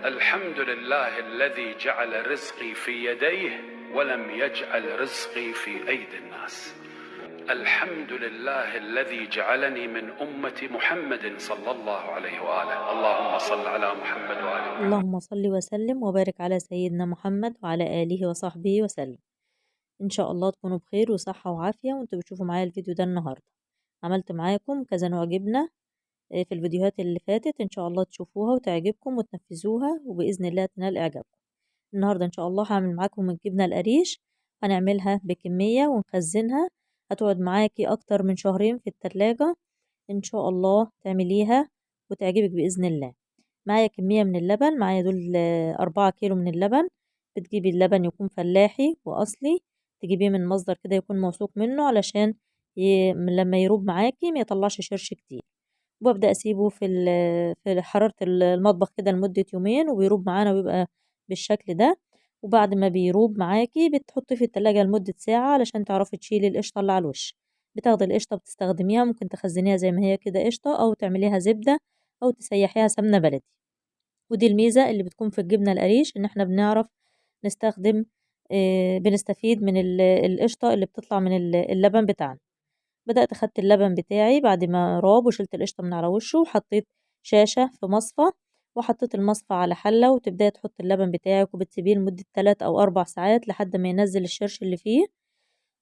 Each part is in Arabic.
الحمد لله الذي جعل رزقي في يديه ولم يجعل رزقي في أيدي الناس. الحمد لله الذي جعلني من أمة محمد صلى الله عليه وآله. اللهم صل على محمد وآل محمد. اللهم صل وسلم وبارك على سيدنا محمد وعلى آله وصحبه وسلم. إن شاء الله تكونوا بخير وصحة وعافية وانتوا بتشوفوا معايا الفيديو ده النهاردة. عملت معاكم كذا نوع جبنة في الفيديوهات اللي فاتت، إن شاء الله تشوفوها وتعجبكم وتنفذوها وبإذن الله تنال إعجابكم. النهاردة إن شاء الله هعمل معاكم الجبنة القريش. هنعملها بكمية ونخزنها، هتقعد معاكي أكتر من شهرين في التلاجة. إن شاء الله تعمليها وتعجبك بإذن الله. معايا كمية من اللبن، معايا دول 4 كيلو من اللبن. بتجيبي اللبن يكون فلاحي وأصلي، تجيبيه من مصدر كده يكون موثوق منه علشان لما يروب معاكي ما يطلعش شرش كتير. وببدأ أسيبه في حرارة المطبخ كده لمدة يومين وبيروب معانا ويبقى بالشكل ده. وبعد ما بيروب معاكي بتحطيه في التلاجة لمدة ساعة علشان تعرفي تشيلي القشطة اللي على الوش. بتاخدي القشطة بتستخدميها، ممكن تخزنيها زي ما هي كده قشطة أو تعمليها زبدة أو تسيحيها سمنة بلدي. ودي الميزة اللي بتكون في الجبنة القريش، إن احنا بنعرف نستخدم بنستفيد من القشطة اللي بتطلع من اللبن بتاعنا. بدأت أخدت اللبن بتاعي بعد ما راب وشلت القشطة من على وشه، وحطيت شاشة في مصفى وحطيت المصفى على حلة، وتبدأي تحط اللبن بتاعك وبتسيبيه لمدة 3 أو 4 ساعات لحد ما ينزل الشرش اللي فيه.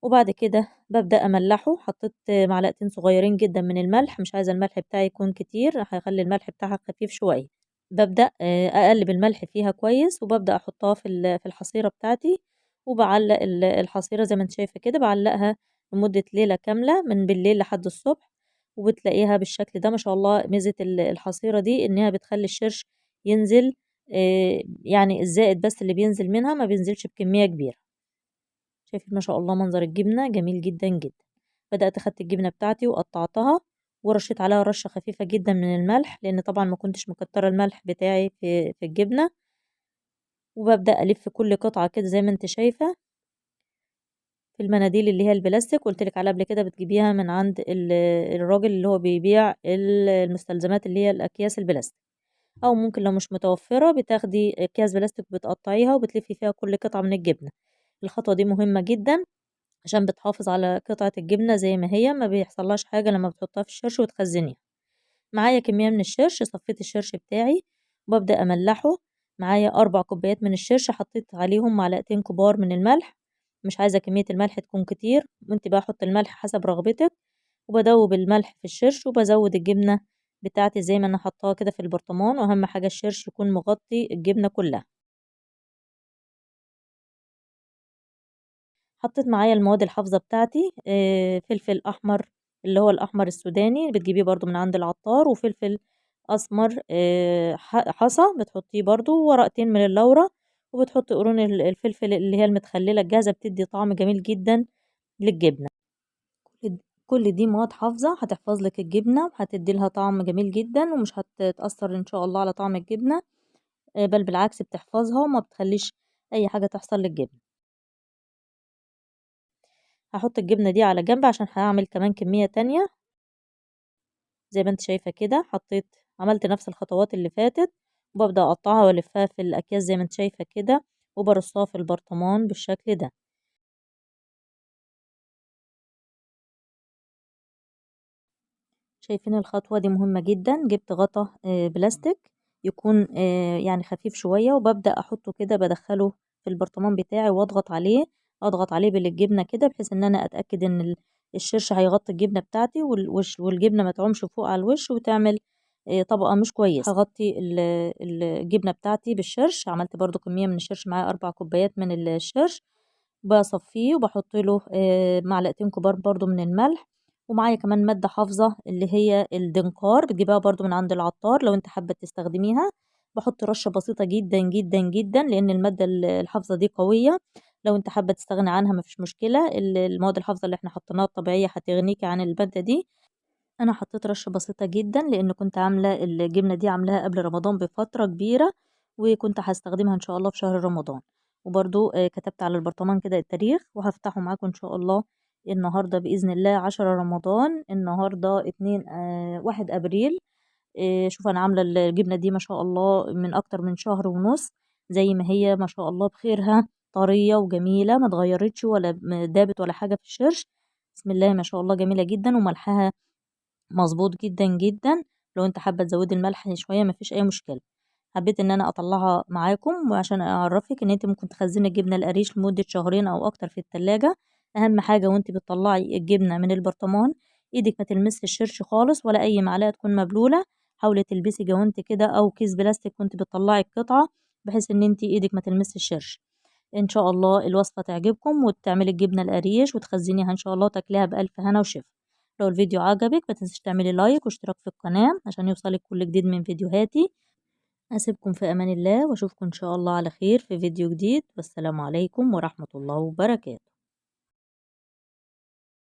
وبعد كده ببدأ أملحه، حطيت معلقتين صغيرين جدا من الملح، مش عايزة الملح بتاعي يكون كتير، هيخلي الملح بتاعها خفيف شوية. ببدأ أقلب الملح فيها كويس وببدأ أحطها في الحصيرة بتاعتي. وبعلق الحصيرة زي ما انت شايفة كده، بعلقها لمدة ليلة كاملة من بالليل لحد الصبح. وبتلاقيها بالشكل ده ما شاء الله. ميزة الحصيرة دي إنها بتخلي الشرش ينزل، يعني الزائد بس اللي بينزل منها ما بينزلش بكمية كبيرة. شايفين ما شاء الله منظر الجبنة جميل جدا جدا. بدأت أخدت الجبنة بتاعتي وقطعتها ورشيت عليها رشة خفيفة جدا من الملح، لأن طبعا ما كنتش مكترة الملح بتاعي في الجبنة. وببدأ ألف كل قطعة كده زي ما انت شايفة في المناديل اللي هي البلاستيك، قلتلك عليها قبل كده بتجيبيها من عند الراجل اللي هو بيبيع المستلزمات اللي هي الأكياس البلاستيك. أو ممكن لو مش متوفرة بتاخدي أكياس بلاستيك بتقطعيها وبتلفي فيها كل قطعة من الجبنة. الخطوة دي مهمة جدا عشان بتحافظ على قطعة الجبنة زي ما هي، ما بيحصلهاش حاجة لما بتحطها في الشرش وتخزنيها. معايا كمية من الشرش، صفيت الشرش بتاعي وببدأ أملحه. معايا 4 كوبايات من الشرش، حطيت عليهم معلقتين كبار من الملح. مش عايزة كمية الملح تكون كتير، وانت بقى حط الملح حسب رغبتك. وبدوب الملح في الشرش وبزود الجبنة بتاعتي زي ما انا حطاها كده في البرطمان، واهم حاجة الشرش يكون مغطي الجبنة كلها. حطيت معايا المواد الحافظة بتاعتي، فلفل أحمر اللي هو الأحمر السوداني بتجيبيه برضو من عند العطار، وفلفل أسمر حصى بتحطيه برضو، وورقتين من اللورة. وبتحطي قرون الفلفل اللي هي المتخللة الجاهزة، بتدي طعم جميل جدا للجبنة. كل دي مواد حافظة هتحفظ لك الجبنة وهتدي لها طعم جميل جدا، ومش هتتأثر إن شاء الله على طعم الجبنة، بل بالعكس بتحفظها وما بتخليش أي حاجة تحصل للجبنة. هحط الجبنة دي على جنب عشان هعمل كمان كمية تانية. زي ما انت شايفة كده عملت نفس الخطوات اللي فاتت، وببدأ اقطعها والفها في الاكياس زي ما انت شايفة كده، وبرصها في البرطمان بالشكل ده. شايفين الخطوة دي مهمة جدا. جبت غطا بلاستيك يكون يعني خفيف شوية، وببدأ احطه كده بدخله في البرطمان بتاعي واضغط عليه. اضغط عليه بالجبنة كده بحيث ان انا اتأكد ان الشرش هيغطي الجبنة بتاعتي والجبنة ما تعومش فوق على الوش وتعمل طبقة مش كويسة. هغطي الجبنة بتاعتي بالشرش. عملت برضو كمية من الشرش، معايا 4 كوبايات من الشرش. بصفيه وبحط له معلقتين كبار برضو من الملح. ومعايا كمان مادة حافظة اللي هي الدنقار، بتجيبها برضو من عند العطار لو انت حابة تستخدميها. بحط رشة بسيطة جدا جدا جدا لان المادة الحافظة دي قوية. لو انت حابة تستغني عنها مفيش مشكلة، المواد الحافظة اللي احنا حطيناها الطبيعية هتغنيكي عن المادة دي. انا حطيت رشة بسيطة جدا لان كنت عاملة الجبنة دي عاملاها قبل رمضان بفترة كبيرة، وكنت هستخدمها ان شاء الله في شهر رمضان. وبرضو كتبت على البرطمان كده التاريخ وهفتحه معاكم ان شاء الله النهاردة بإذن الله 10 رمضان. النهاردة 1 أبريل. شوف أنا عاملة الجبنة دي ما شاء الله من أكتر من شهر ونص، زي ما هي ما شاء الله بخيرها، طرية وجميلة ما اتغيرتش ولا دابت ولا حاجة في الشرش. بسم الله ما شاء الله جميلة جدا، وملحها مظبوط جدا جدا. لو انت حابة تزودي الملح شوية مفيش أي مشكلة. حبيت ان انا اطلعها معاكم وعشان اعرفك ان انت ممكن تخزني الجبنة القريش لمدة شهرين او اكتر في التلاجة. اهم حاجة وانت بتطلعي الجبنة من البرطمان ايدك ما تلمس الشرش خالص، ولا اي معلقة تكون مبلولة. حاولي تلبسي جوانت كده او كيس بلاستيك وانت بتطلعي القطعة، بحيث ان انت ايدك ما تلمس الشرش. ان شاء الله الوصفة تعجبكم وتعملي الجبنة القريش وتخزنيها ان شاء الله، تاكليها بألف هنا وشفا. لو الفيديو عجبك ما تنسيش تعملي لايك واشتراك في القناة عشان يوصلك كل جديد من فيديوهاتي. أسيبكم في أمان الله وأشوفكم إن شاء الله على خير في فيديو جديد، والسلام عليكم ورحمة الله وبركاته.